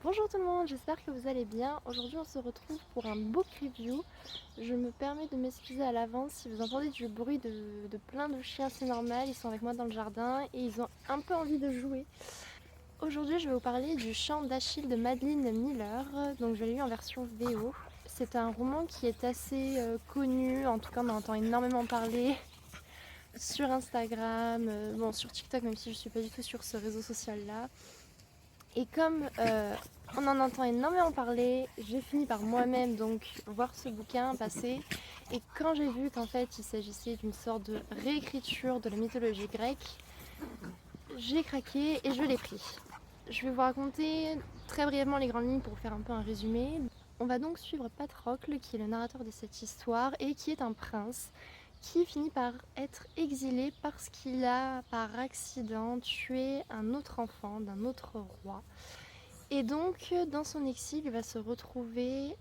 Bonjour tout le monde, j'espère que vous allez bien. Aujourd'hui on se retrouve pour un book review. Je me permets de m'excuser à l'avance si vous entendez du bruit de plein de chiens, c'est normal, ils sont avec moi dans le jardin et ils ont un peu envie de jouer. Aujourd'hui je vais vous parler du Chant d'Achille de Madeline Miller, donc je l'ai lu en version VO. C'est un roman qui est assez connu, en tout cas on en entend énormément parler sur Instagram, bon sur TikTok même si je suis pas du tout sur ce réseau social là. Et comme on en entend énormément parler, j'ai fini par moi-même donc voir ce bouquin passer. Et quand j'ai vu qu'en fait il s'agissait d'une sorte de réécriture de la mythologie grecque, j'ai craqué et je l'ai pris. Je vais vous raconter très brièvement les grandes lignes pour faire un peu un résumé. On va donc suivre Patrocle qui est le narrateur de cette histoire et qui est un prince qui finit par être exilé parce qu'il a par accident tué un autre enfant d'un autre roi. Et donc, dans son exil, il va se retrouver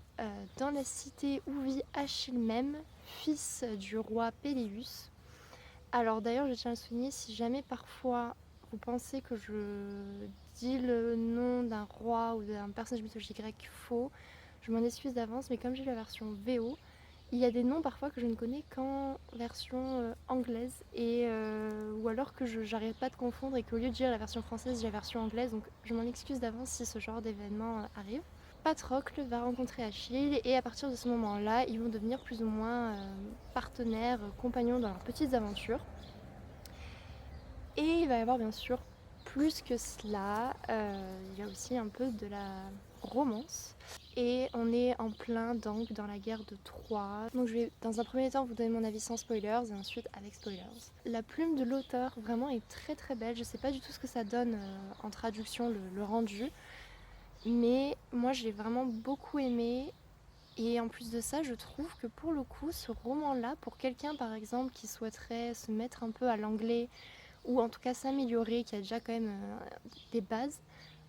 dans la cité où vit Achille même, fils du roi Péléus. Alors d'ailleurs, je tiens à le souligner, si jamais parfois vous pensez que je dis le nom d'un roi ou d'un personnage mythologique grec faux, je m'en excuse d'avance, mais comme j'ai la version VO, il y a des noms parfois que je ne connais qu'en version anglaise ou alors que j'arrête pas de confondre et qu'au lieu de dire la version française, j'ai la version anglaise, donc je m'en excuse d'avance si ce genre d'événement arrive. Patrocle va rencontrer Achille et à partir de ce moment-là, ils vont devenir plus ou moins partenaires, compagnons dans leurs petites aventures. Et il va y avoir bien sûr plus que cela, il y a aussi un peu de la romance. Et on est en plein donc dans la guerre de Troie. Donc je vais dans un premier temps vous donner mon avis sans spoilers et ensuite avec spoilers. La plume de l'auteur vraiment est très très belle. Je sais pas du tout ce que ça donne en traduction le rendu. Mais moi j'ai vraiment beaucoup aimé. Et en plus de ça, je trouve que pour le coup, ce roman-là, pour quelqu'un par exemple qui souhaiterait se mettre un peu à l'anglais ou en tout cas s'améliorer, qui a déjà quand même des bases,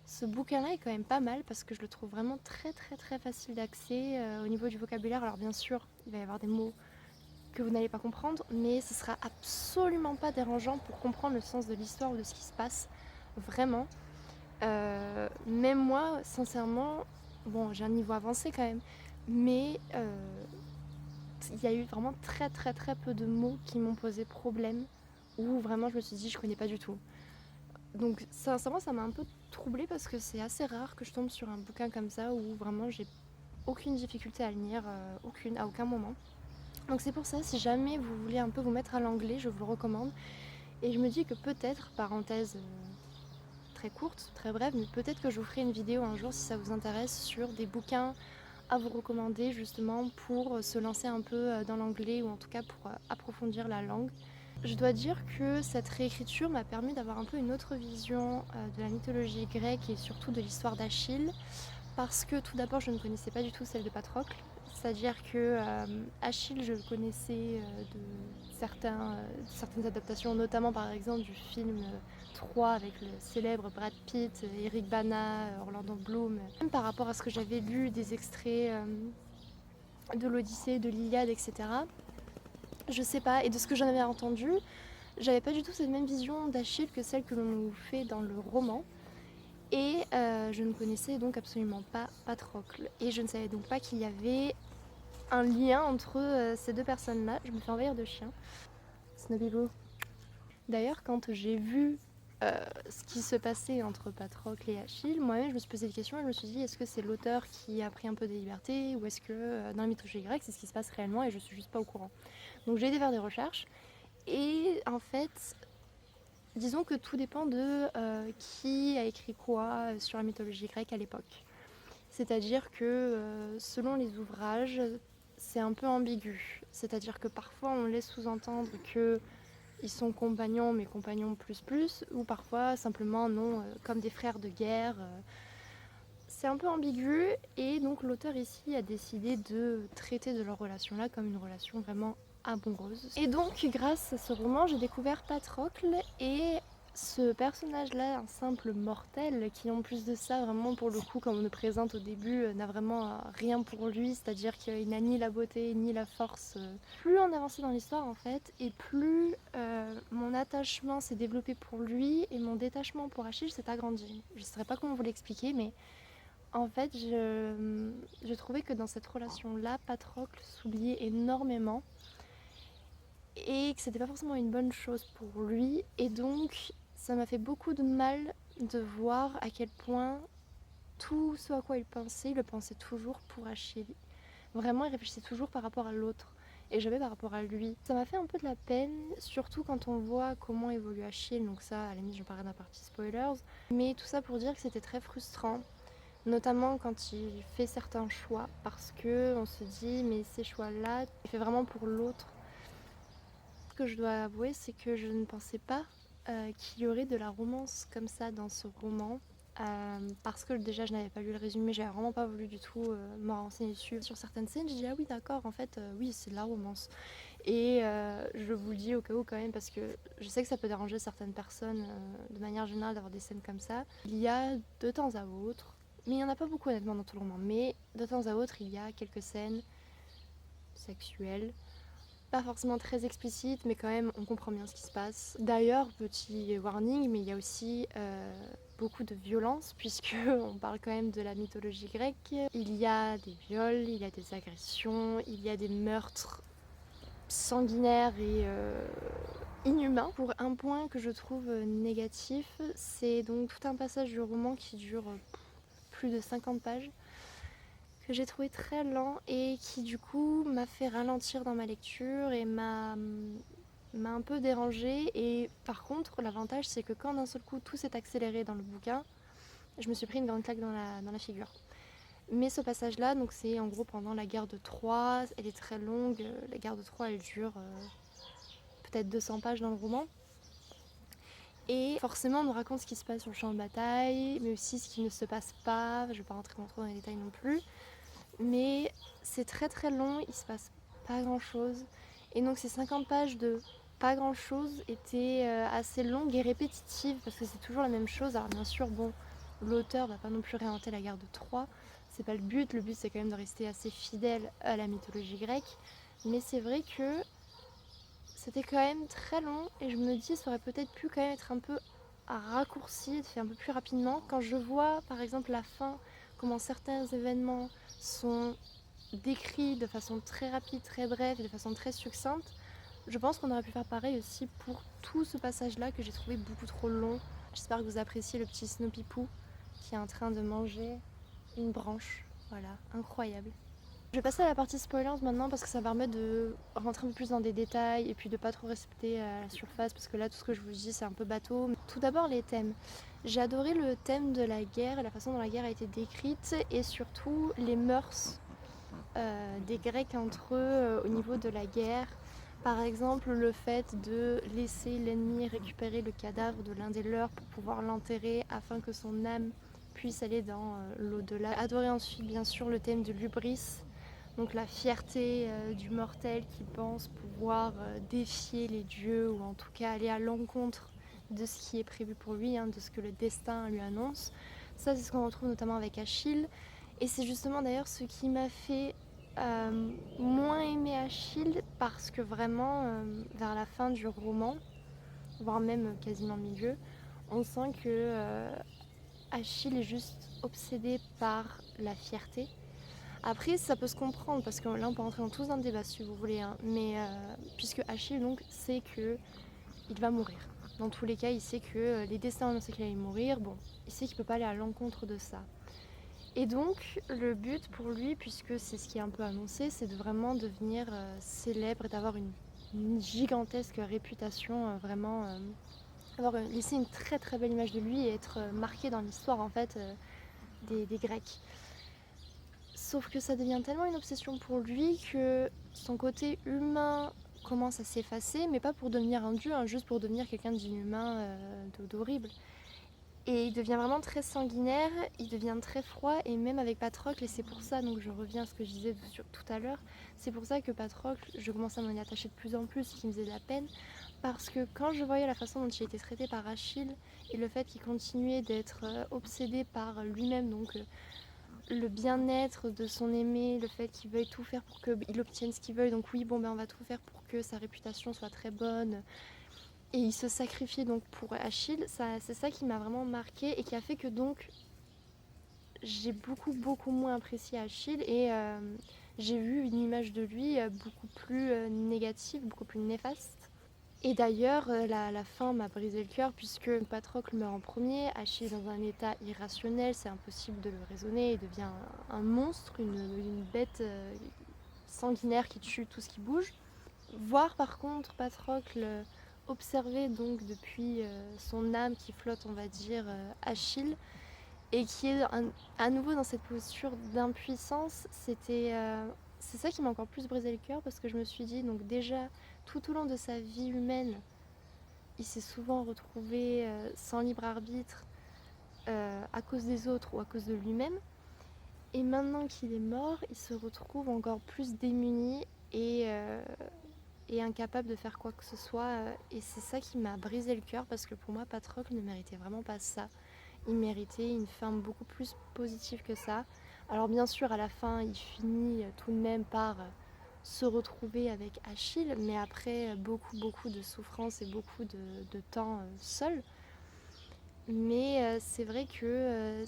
ce bouquin-là est quand même pas mal parce que je le trouve vraiment très très très facile d'accès au niveau du vocabulaire. Alors bien sûr, il va y avoir des mots que vous n'allez pas comprendre, mais ce sera absolument pas dérangeant pour comprendre le sens de l'histoire ou de ce qui se passe. Vraiment. Même moi, sincèrement, bon, j'ai un niveau avancé quand même, mais il y a eu vraiment très très très peu de mots qui m'ont posé problème, où vraiment je me suis dit je connais pas du tout. Donc sincèrement ça m'a un peu troublée parce que c'est assez rare que je tombe sur un bouquin comme ça où vraiment j'ai aucune difficulté à le lire, aucune, à aucun moment. Donc c'est pour ça, si jamais vous voulez un peu vous mettre à l'anglais, je vous le recommande. Et je me dis que peut-être, parenthèse très courte, très brève, mais peut-être que je vous ferai une vidéo un jour si ça vous intéresse sur des bouquins à vous recommander justement pour se lancer un peu dans l'anglais ou en tout cas pour approfondir la langue. Je dois dire que cette réécriture m'a permis d'avoir un peu une autre vision de la mythologie grecque et surtout de l'histoire d'Achille parce que tout d'abord je ne connaissais pas du tout celle de Patrocle. C'est-à-dire que Achille je le connaissais certaines adaptations, notamment par exemple du film 3 avec le célèbre Brad Pitt, Eric Bana, Orlando Bloom. Même par rapport à ce que j'avais lu des extraits de l'Odyssée, de l'Iliade, etc. Je sais pas, et de ce que j'en avais entendu, j'avais pas du tout cette même vision d'Achille que celle que l'on nous fait dans le roman. Et je ne connaissais donc absolument pas Patrocle. Et je ne savais donc pas qu'il y avait un lien entre ces deux personnes-là. Je me fais envahir de chiens. Snobby. D'ailleurs, quand j'ai vu ce qui se passait entre Patrocle et Achille, moi-même je me suis posé des questions et je me suis dit est-ce que c'est l'auteur qui a pris un peu des libertés ou est-ce que dans la mythologie grecque c'est ce qui se passe réellement et je suis juste pas au courant. Donc j'ai été faire des recherches et en fait disons que tout dépend de qui a écrit quoi sur la mythologie grecque à l'époque. C'est-à-dire que selon les ouvrages, c'est un peu ambigu. C'est-à-dire que parfois on laisse sous-entendre que ils sont compagnons, mais compagnons plus plus, ou parfois simplement non, comme des frères de guerre. C'est un peu ambigu, et donc l'auteur ici a décidé de traiter de leur relation-là comme une relation vraiment amoureuse. Et donc, grâce à ce roman, j'ai découvert Patrocle et ce personnage-là, un simple mortel, qui en plus de ça, vraiment pour le coup, comme on le présente au début, n'a vraiment rien pour lui, c'est-à-dire qu'il n'a ni la beauté ni la force. Plus on avançait dans l'histoire en fait, et plus mon attachement s'est développé pour lui et mon détachement pour Achille s'est agrandi. Je ne saurais pas comment vous l'expliquer, mais En fait, je trouvais que dans cette relation-là, Patrocle s'oubliait énormément et que c'était pas forcément une bonne chose pour lui. Et donc, ça m'a fait beaucoup de mal de voir à quel point tout ce à quoi il le pensait toujours pour Achille. Vraiment, il réfléchissait toujours par rapport à l'autre et jamais par rapport à lui. Ça m'a fait un peu de la peine, surtout quand on voit comment évolue Achille. Donc ça, à la limite, je parlerai d'un partie spoilers. Mais tout ça pour dire que c'était très frustrant. Notamment quand il fait certains choix, parce que on se dit mais ces choix-là, il fait vraiment pour l'autre. Ce que je dois avouer, c'est que je ne pensais pas qu'il y aurait de la romance comme ça dans ce roman. Parce que déjà je n'avais pas lu le résumé, j'avais vraiment pas voulu du tout me renseigner dessus. Sur certaines scènes, j'ai dit ah oui d'accord, en fait oui c'est de la romance. Et je vous le dis au cas où quand même parce que je sais que ça peut déranger certaines personnes de manière générale d'avoir des scènes comme ça. Il y a de temps à autre, mais il n'y en a pas beaucoup honnêtement dans tout le roman, mais de temps à autre il y a quelques scènes sexuelles. Pas forcément très explicites, mais quand même on comprend bien ce qui se passe. D'ailleurs, petit warning, mais il y a aussi beaucoup de violence, puisque on parle quand même de la mythologie grecque. Il y a des viols, il y a des agressions, il y a des meurtres sanguinaires et inhumains. Pour un point que je trouve négatif, c'est donc tout un passage du roman qui dure plus de 50 pages, que j'ai trouvé très lent et qui du coup m'a fait ralentir dans ma lecture et m'a un peu dérangée. Et par contre, l'avantage c'est que quand d'un seul coup tout s'est accéléré dans le bouquin, je me suis pris une grande claque dans la figure. Mais ce passage-là, donc c'est en gros pendant la guerre de Troie, elle est très longue, la guerre de Troie elle dure peut-être 200 pages dans le roman. Et forcément on nous raconte ce qui se passe sur le champ de bataille, mais aussi ce qui ne se passe pas, je ne vais pas rentrer trop dans les détails non plus. Mais c'est très très long, il se passe pas grand chose. Et donc ces 50 pages de pas grand chose étaient assez longues et répétitives parce que c'est toujours la même chose. Alors bien sûr, bon, l'auteur va pas non plus réinventer la guerre de Troie, c'est pas le but c'est quand même de rester assez fidèle à la mythologie grecque. Mais c'est vrai que c'était quand même très long et je me dis ça aurait peut-être pu quand même être un peu raccourci, être fait un peu plus rapidement. Quand je vois par exemple la fin, comment certains événements sont décrits de façon très rapide, très brève et de façon très succincte, je pense qu'on aurait pu faire pareil aussi pour tout ce passage-là que j'ai trouvé beaucoup trop long. J'espère que vous appréciez le petit Snoopy Poo qui est en train de manger une branche. Voilà, incroyable. Je vais passer à la partie spoilers maintenant parce que ça permet de rentrer un peu plus dans des détails et puis de pas trop rester à la surface parce que là tout ce que je vous dis c'est un peu bateau. Tout d'abord les thèmes. J'ai adoré le thème de la guerre et la façon dont la guerre a été décrite et surtout les mœurs des Grecs entre eux au niveau de la guerre. Par exemple, le fait de laisser l'ennemi récupérer le cadavre de l'un des leurs pour pouvoir l'enterrer afin que son âme puisse aller dans l'au-delà. Adorer ensuite bien sûr le thème de l'hubris, donc la fierté du mortel qui pense pouvoir défier les dieux ou en tout cas aller à l'encontre de ce qui est prévu pour lui, de ce que le destin lui annonce. Ça c'est ce qu'on retrouve notamment avec Achille. Et c'est justement d'ailleurs ce qui m'a fait moins aimer Achille parce que vraiment vers la fin du roman, voire même quasiment le milieu, on sent que Achille est juste obsédé par la fierté. Après ça peut se comprendre parce que là on peut rentrer dans tous un débat si vous voulez, mais puisque Achille donc sait que il va mourir. Dans tous les cas il sait que les destins annoncent qu'il allait mourir, bon il sait qu'il peut pas aller à l'encontre de ça. Et donc, le but pour lui, puisque c'est ce qui est un peu annoncé, c'est de vraiment devenir célèbre et d'avoir une gigantesque réputation, vraiment laisser une très très belle image de lui et être marqué dans l'histoire en fait des Grecs. Sauf que ça devient tellement une obsession pour lui que son côté humain commence à s'effacer, mais pas pour devenir un dieu, juste pour devenir quelqu'un d'inhumain, d'horrible. Et il devient vraiment très sanguinaire, il devient très froid, et même avec Patrocle, et c'est pour ça, donc je reviens à ce que je disais tout à l'heure, c'est pour ça que Patrocle, je commence à m'en attacher de plus en plus, ce qui me faisait de la peine, parce que quand je voyais la façon dont il était traité par Achille, et le fait qu'il continuait d'être obsédé par lui-même, donc le bien-être de son aimé, le fait qu'il veuille tout faire pour qu'il obtienne ce qu'il veuille, donc oui, bon ben on va tout faire pour que sa réputation soit très bonne, et il se sacrifiait donc pour Achille, c'est ça qui m'a vraiment marqué et qui a fait que donc j'ai beaucoup moins apprécié Achille et j'ai vu une image de lui beaucoup plus négative, beaucoup plus néfaste. Et d'ailleurs, la fin m'a brisé le cœur puisque Patrocle meurt en premier, Achille est dans un état irrationnel, c'est impossible de le raisonner, il devient un monstre, une bête sanguinaire qui tue tout ce qui bouge. Voir par contre Patrocle observer donc depuis son âme qui flotte, on va dire, Achille, et qui est à nouveau dans cette posture d'impuissance, c'est ça qui m'a encore plus brisé le cœur parce que je me suis dit, donc déjà, tout au long de sa vie humaine, il s'est souvent retrouvé sans libre arbitre à cause des autres ou à cause de lui-même. Et maintenant qu'il est mort, il se retrouve encore plus démuni et incapable de faire quoi que ce soit. Et c'est ça qui m'a brisé le cœur parce que pour moi, Patrocle ne méritait vraiment pas ça. Il méritait une fin beaucoup plus positive que ça. Alors bien sûr, à la fin, il finit tout de même par se retrouver avec Achille, mais après beaucoup de souffrance et beaucoup de temps seul. Mais c'est vrai que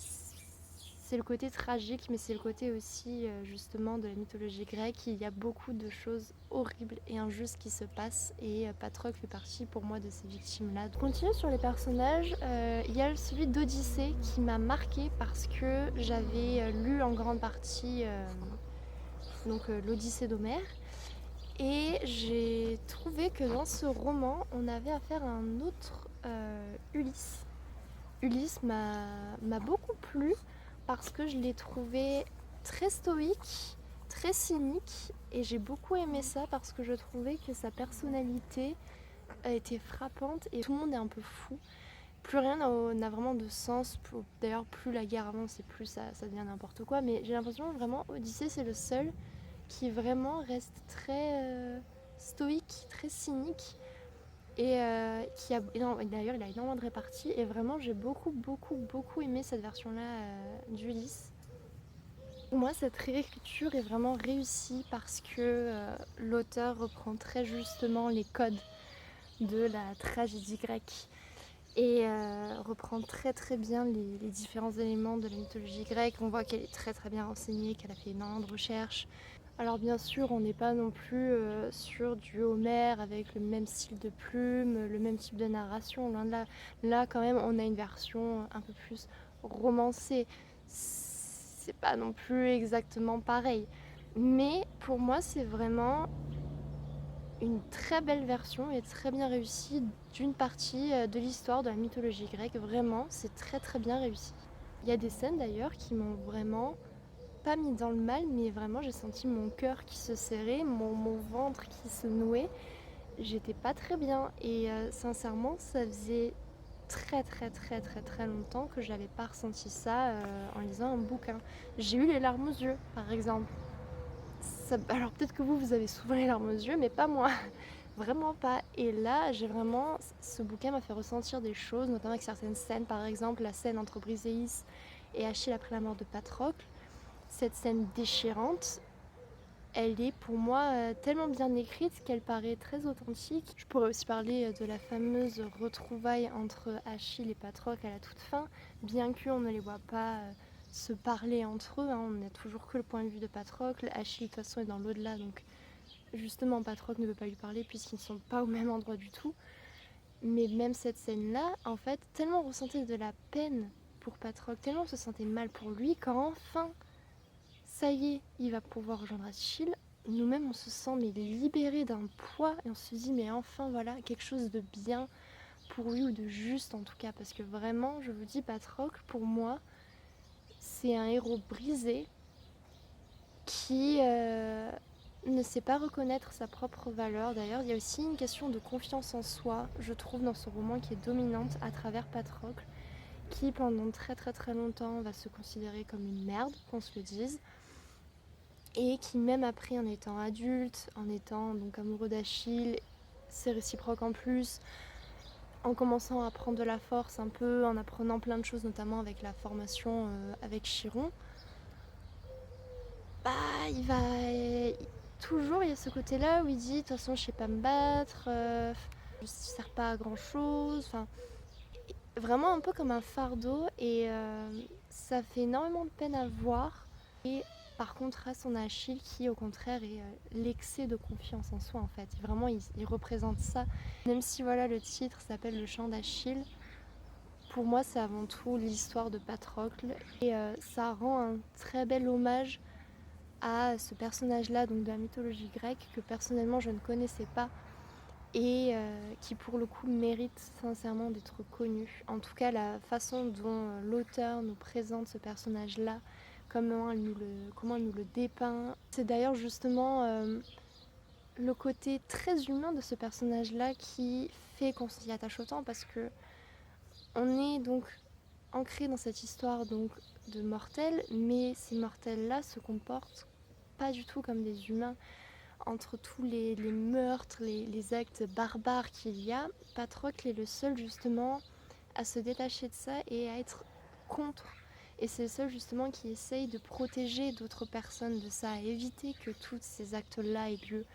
c'est le côté tragique, mais c'est le côté aussi justement de la mythologie grecque. Il y a beaucoup de choses horribles et injustes qui se passent et Patrocle fait partie pour moi de ces victimes-là. Pour continuer sur les personnages, il y a celui d'Odyssée qui m'a marquée parce que j'avais lu en grande partie l'Odyssée d'Homère. Et j'ai trouvé que dans ce roman, on avait affaire à un autre Ulysse. Ulysse m'a beaucoup plu parce que je l'ai trouvé très stoïque, très cynique, et j'ai beaucoup aimé ça parce que je trouvais que sa personnalité était frappante et tout le monde est un peu fou. Plus rien n'a vraiment de sens. D'ailleurs, plus la guerre avance et plus ça devient n'importe quoi. Mais j'ai l'impression vraiment Odyssée c'est le seul qui vraiment reste très stoïque, très cynique et qui a d'ailleurs il a énormément de réparties et vraiment j'ai beaucoup aimé cette version-là d'Ulysse. Pour moi, cette réécriture est vraiment réussie parce que l'auteur reprend très justement les codes de la tragédie grecque et reprend très bien les différents éléments de la mythologie grecque. On voit qu'elle est très bien renseignée, qu'elle a fait énormément de recherches. Alors bien sûr, on n'est pas non plus sur du Homère avec le même style de plume, le même type de narration. Loin de là, là quand même, on a une version un peu plus romancée. C'est pas non plus exactement pareil. Mais pour moi, c'est vraiment une très belle version et très bien réussie d'une partie de l'histoire de la mythologie grecque. Vraiment, c'est très bien réussi. Il y a des scènes d'ailleurs qui m'ont vraiment pas mis dans le mal, mais vraiment j'ai senti mon cœur qui se serrait, mon ventre qui se nouait. J'étais pas très bien et sincèrement ça faisait très longtemps que j'avais pas ressenti ça en lisant un bouquin. J'ai eu les larmes aux yeux par exemple. Alors peut-être que vous avez souvent les larmes aux yeux, mais pas moi. Vraiment pas. Et là, ce bouquin m'a fait ressentir des choses, notamment avec certaines scènes, par exemple la scène entre Briséis et Achille après la mort de Patrocle. Cette scène déchirante, elle est pour moi tellement bien écrite qu'elle paraît très authentique. Je pourrais aussi parler de la fameuse retrouvaille entre Achille et Patrocle à la toute fin, bien qu'on ne les voit pas se parler entre eux, hein, on n'a toujours que le point de vue de Patrocle. Achille de toute façon est dans l'au-delà, donc justement Patrocle ne veut pas lui parler puisqu'ils ne sont pas au même endroit du tout. Mais même cette scène-là, en fait, tellement on ressentait de la peine pour Patrocle, tellement on se sentait mal pour lui, quand enfin ça y est, il va pouvoir rejoindre Achille. Nous-mêmes, on se sent mais libérés d'un poids et on se dit mais enfin voilà quelque chose de bien pour lui ou de juste en tout cas parce que vraiment, je vous dis, Patrocle pour moi, c'est un héros brisé qui ne sait pas reconnaître sa propre valeur. D'ailleurs, il y a aussi une question de confiance en soi, je trouve, dans ce roman qui est dominante à travers Patrocle, qui pendant très longtemps va se considérer comme une merde, qu'on se le dise. Et qui même après en étant adulte, en étant donc amoureux d'Achille, c'est réciproque en plus, en commençant à prendre de la force un peu, en apprenant plein de choses notamment avec la formation avec Chiron, bah toujours il y a ce côté là où il dit de toute façon je sais pas me battre, je sers pas à grand chose, enfin vraiment un peu comme un fardeau et ça fait énormément de peine à voir. Et par contraste, on a Achille qui, au contraire, est l'excès de confiance en soi, en fait. Vraiment, il représente ça. Même si voilà, le titre s'appelle Le chant d'Achille, pour moi, c'est avant tout l'histoire de Patrocle. Et ça rend un très bel hommage à ce personnage-là, donc de la mythologie grecque, que personnellement je ne connaissais pas et qui pour le coup mérite sincèrement d'être connu. En tout cas, la façon dont l'auteur nous présente ce personnage-là, comment elle nous le dépeint. C'est d'ailleurs justement le côté très humain de ce personnage-là qui fait qu'on s'y attache autant, parce que on est donc ancré dans cette histoire donc de mortels, mais ces mortels-là se comportent pas du tout comme des humains. Entre tous les meurtres, les actes barbares qu'il y a, Patrocle est le seul justement à se détacher de ça et à être contre. Et c'est le seul justement qui essaye de protéger d'autres personnes de ça, à éviter que tous ces actes-là aient lieu.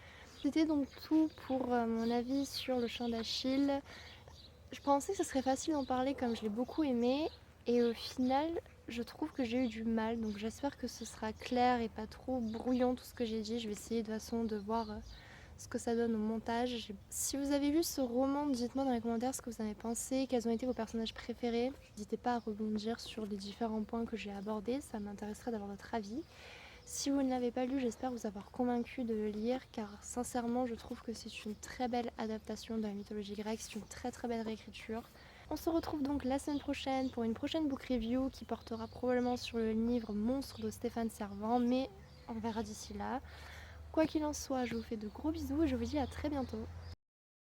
C'était donc tout pour mon avis sur le chant d'Achille. Je pensais que ce serait facile d'en parler comme je l'ai beaucoup aimé, et au final je trouve que j'ai eu du mal, donc j'espère que ce sera clair et pas trop brouillon tout ce que j'ai dit. Je vais essayer de toute façon de voir ce que ça donne au montage. Si vous avez lu ce roman, dites-moi dans les commentaires ce que vous en avez pensé, quels ont été vos personnages préférés. N'hésitez pas à rebondir sur les différents points que j'ai abordés, ça m'intéresserait d'avoir votre avis. Si vous ne l'avez pas lu, j'espère vous avoir convaincu de le lire, car sincèrement je trouve que c'est une très belle adaptation de la mythologie grecque, c'est une très très belle réécriture. On se retrouve donc la semaine prochaine pour une prochaine book review qui portera probablement sur le livre Monstre de Stéphane Servan, mais on verra d'ici là. Quoi qu'il en soit, je vous fais de gros bisous et je vous dis à très bientôt.